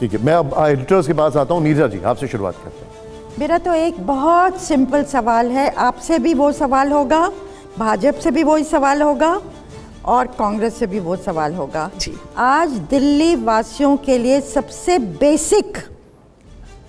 ठीक है, मैं अब एडिटर्स के पास आता हूँ। नीरजा जी, आपसे शुरुआत करते हैं। मेरा तो एक बहुत सिंपल सवाल है, आपसे भी वो सवाल होगा, भाजपा से भी वही सवाल होगा और कांग्रेस से भी वो सवाल होगा जी। आज दिल्ली वासियों के लिए सबसे बेसिक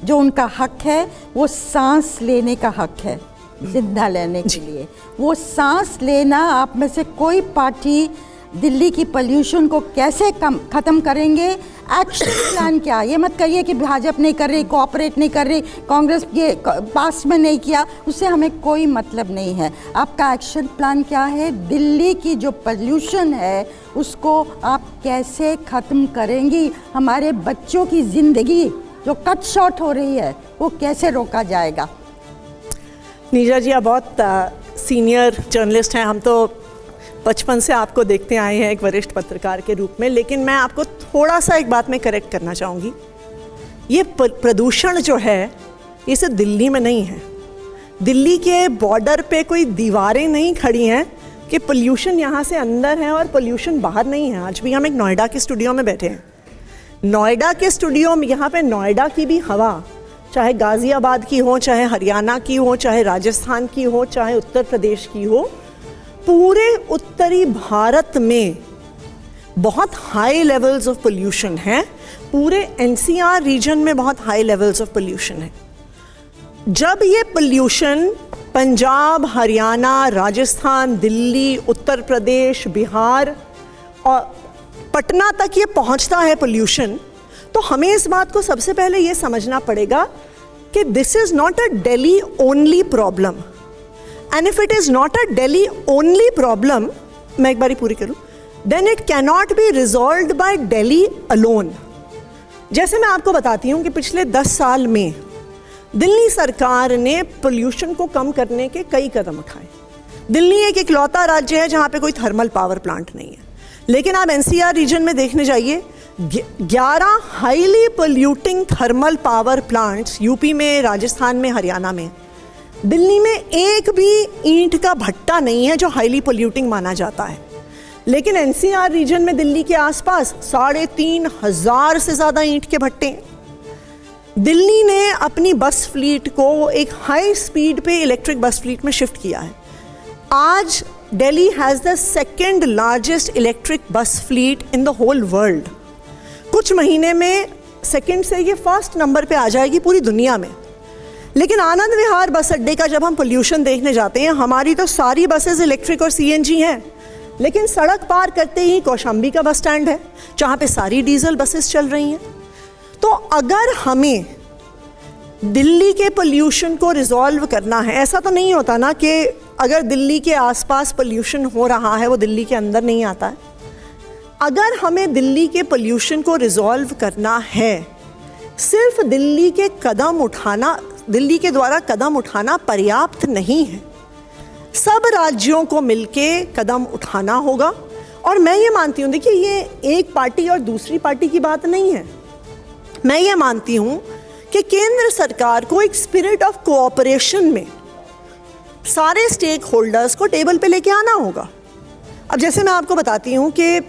जो उनका हक है वो सांस लेने का हक है, जिंदा लेने के लिए। वो सांस लेना, आप में से कोई पार्टी दिल्ली की पोल्यूशन को कैसे ख़त्म करेंगे, एक्शन प्लान क्या? ये मत कहिए कि भाजपा नहीं कर रही, कोऑपरेट नहीं कर रही, कांग्रेस ये पास में नहीं किया, उससे हमें कोई मतलब नहीं है। आपका एक्शन प्लान क्या है? दिल्ली की जो पोल्यूशन है उसको आप कैसे ख़त्म करेंगी? हमारे बच्चों की ज़िंदगी जो कट शॉर्ट हो रही है वो कैसे रोका जाएगा? नीरजा जी, आप बहुत सीनियर जर्नलिस्ट हैं, हम तो बचपन से आपको देखते आए हैं एक वरिष्ठ पत्रकार के रूप में, लेकिन मैं आपको थोड़ा सा एक बात में करेक्ट करना चाहूँगी। ये प्रदूषण जो है ये सिर्फ दिल्ली में नहीं है। दिल्ली के बॉर्डर पे कोई दीवारें नहीं खड़ी हैं कि पोल्यूशन यहाँ से अंदर है और पोल्यूशन बाहर नहीं है। आज भी हम एक नोएडा के स्टूडियो में बैठे हैं। नोएडा के स्टूडियो में, यहाँ पे नोएडा की भी हवा, चाहे गाज़ियाबाद की हो, चाहे हरियाणा की हो, चाहे राजस्थान की हो, चाहे उत्तर प्रदेश की हो, पूरे उत्तरी भारत में बहुत हाई लेवल्स ऑफ पोल्यूशन हैं। पूरे एनसीआर रीजन में बहुत हाई लेवल्स ऑफ पोल्यूशन है। जब ये पोल्यूशन पंजाब, हरियाणा, राजस्थान, दिल्ली, उत्तर प्रदेश, बिहार और पटना तक ये पहुंचता है पोल्यूशन, तो हमें इस बात को सबसे पहले ये समझना पड़ेगा कि this is not a Delhi only problem. And if it is not a Delhi only problem, मैं एक बारी पूरी करूं, then it cannot be resolved by Delhi alone. जैसे मैं आपको बताती हूं कि पिछले 10 साल में दिल्ली सरकार ने पोल्यूशन को कम करने के कई कदम उठाए। दिल्ली एक इकलौता राज्य है जहां पे कोई थर्मल पावर प्लांट नहीं है, लेकिन आप एनसीआर रीजन में देखने जाइए, 11 highly polluting thermal power plants UP में, राजस्थान में, हरियाणा में। दिल्ली में एक भी ईंट का भट्टा नहीं है जो हाईली पोल्यूटिंग माना जाता है, लेकिन एनसीआर रीजन में दिल्ली के आसपास 3,500 से ज़्यादा ईंट के भट्टे हैं। दिल्ली ने अपनी बस फ्लीट को एक हाई स्पीड पे इलेक्ट्रिक बस फ्लीट में शिफ्ट किया है। आज Delhi has the second largest electric bus fleet in the whole world. कुछ महीने में सेकेंड से ये फर्स्ट नंबर पे आ जाएगी पूरी दुनिया में। लेकिन आनंद विहार बस अड्डे का जब हम पोल्यूशन देखने जाते हैं, हमारी तो सारी बसेस इलेक्ट्रिक और सीएनजी हैं, लेकिन सड़क पार करते ही कौशाम्बी का बस स्टैंड है जहाँ पे सारी डीजल बसेस चल रही हैं। तो अगर हमें दिल्ली के पोल्यूशन को रिजॉल्व करना है, ऐसा तो नहीं होता ना कि अगर दिल्ली के आसपास पोल्यूशन हो रहा है वो दिल्ली के अंदर नहीं आता है। अगर हमें दिल्ली के पोल्यूशन को रिजॉल्व करना है, सिर्फ दिल्ली के द्वारा कदम उठाना पर्याप्त नहीं है। सब राज्यों को मिलके कदम उठाना होगा। और मैं ये मानती हूँ, देखिए, ये एक पार्टी और दूसरी पार्टी की बात नहीं है। मैं ये मानती हूँ कि केंद्र सरकार को एक स्पिरिट ऑफ कोऑपरेशन में सारे स्टेक होल्डर्स को टेबल पे लेके आना होगा। अब जैसे मैं आपको बताती हूँ कि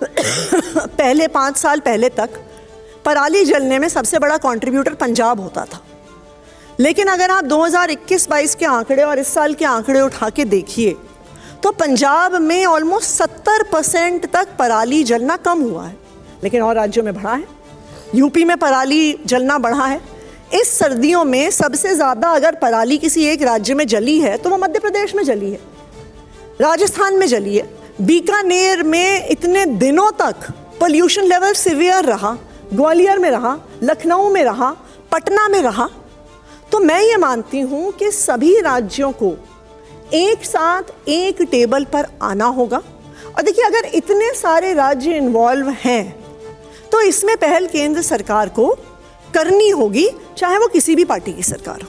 पहले 5 साल पहले तक पराली जलने में सबसे बड़ा कंट्रीब्यूटर पंजाब होता था, लेकिन अगर आप 2021-22 के आंकड़े और इस साल के आंकड़े उठा के देखिए तो पंजाब में ऑलमोस्ट 70% तक पराली जलना कम हुआ है, लेकिन और राज्यों में बढ़ा है। यूपी में पराली जलना बढ़ा है। इस सर्दियों में सबसे ज़्यादा अगर पराली किसी एक राज्य में जली है तो वो मध्य प्रदेश में जली है, राजस्थान में जली है। बीकानेर में इतने दिनों तक पोल्यूशन लेवल सीवियर रहा, ग्वालियर में रहा, लखनऊ में रहा, पटना में रहा। तो मैं ये मानती हूँ कि सभी राज्यों को एक साथ एक टेबल पर आना होगा। और देखिए, अगर इतने सारे राज्य इन्वॉल्व हैं तो इसमें पहल केंद्र सरकार को करनी होगी, चाहे वो किसी भी पार्टी की सरकार हो।